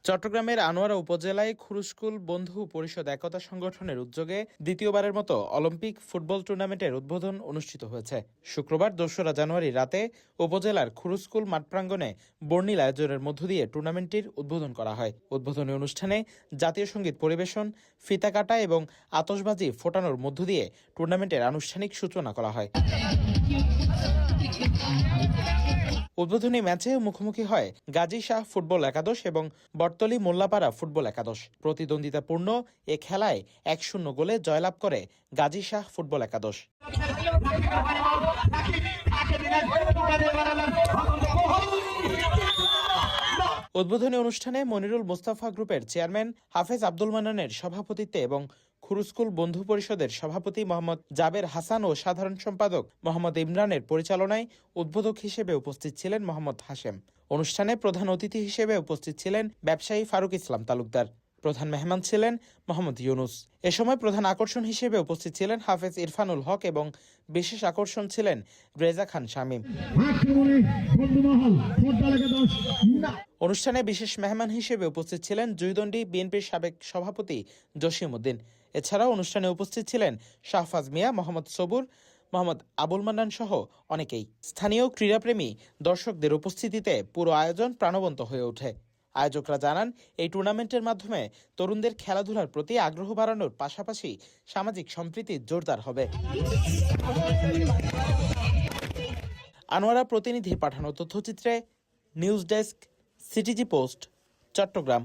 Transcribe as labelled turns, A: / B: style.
A: চট্টগ্রামের আনোয়ারা উপজেলায় খুরুস্কুল বন্ধু পরিষদ একতা সংগঠনের উদ্যোগে দ্বিতীয়বারের মতো অলিম্পিক ফুটবল টুর্নামেন্টের উদ্বোধন অনুষ্ঠিত হয়েছে। শুক্রবার ২রা জানুয়ারি রাতে উপজেলার খুরুস্কুল মাঠ প্রাঙ্গণে বর্ণিল আয়োজনের মধ্য দিয়ে টুর্নামেন্টটির উদ্বোধন করা হয়। উদ্বোধনী অনুষ্ঠানে জাতীয় সঙ্গীত পরিবেশন, ফিতা কাটা এবং আতশবাজি ফোটানোর মধ্য দিয়ে টুর্নামেন্টের আনুষ্ঠানিক সূচনা করা হয়। উদ্বোধনী ম্যাচে মুখোমুখি হয় গাজী শাহ ফুটবল একাদশ এবং বটতলী মোল্লাপাড়া ফুটবল একাদশ। প্রতিদ্বন্দ্বিতাপূর্ণ এ খেলায় ১-০ গোলে জয়লাভ করে গাজী শাহ ফুটবল একাদশ। উদ্বোধনী অনুষ্ঠানে মনিরুল মুস্তাফা গ্রুপের চেয়ারম্যান হাফেজ আব্দুল মান্নানের সভাপতিত্বে এবং খুরুস্কুল বন্ধু পরিষদের সভাপতি মোহাম্মদ জাবের হাসান ও সাধারণ সম্পাদক মোহাম্মদ ইমরানের পরিচালনায় উদ্বোধক হিসেবে উপস্থিত ছিলেন মোহাম্মদ হাশেম। অনুষ্ঠানে প্রধান অতিথি হিসেবে উপস্থিত ছিলেন ব্যবসায়ী ফারুক ইসলাম তালুকদার। প্রধান মেহমান ছিলেন মোহাম্মদ ইউনুস। এ সময় প্রধান আকর্ষণ হিসেবে উপস্থিত ছিলেন হাফেজ ইরফানুল হক এবং বিশেষ আকর্ষণ ছিলেন রেজা খান শামীম। অনুষ্ঠানে বিশেষ মেহমান হিসেবে উপস্থিত ছিলেন জুইদণ্ডী বিএনপির সাবেক সভাপতি জসিম উদ্দিন। এছাড়াও অনুষ্ঠানে উপস্থিত ছিলেন শাহফাজ মিয়া, মোহাম্মদ সবুর, মোহাম্মদ আবুল মান্নান সহ অনেকেই। স্থানীয় ক্রীড়াপ্রেমী দর্শকদের উপস্থিতিতে পুরো আয়োজন প্রাণবন্ত হয়ে ওঠে। আয়োজকরা জানান, এই টুর্নামেন্টের মাধ্যমে তরুণদের খেলাধুলার প্রতি আগ্রহ বাড়ানোর পাশাপাশি সামাজিক সম্প্রীতি জোরদার হবে। আনোয়ারা প্রতিনিধির পাঠানো তথ্যচিত্রে news desk, CTG post, Chittagong.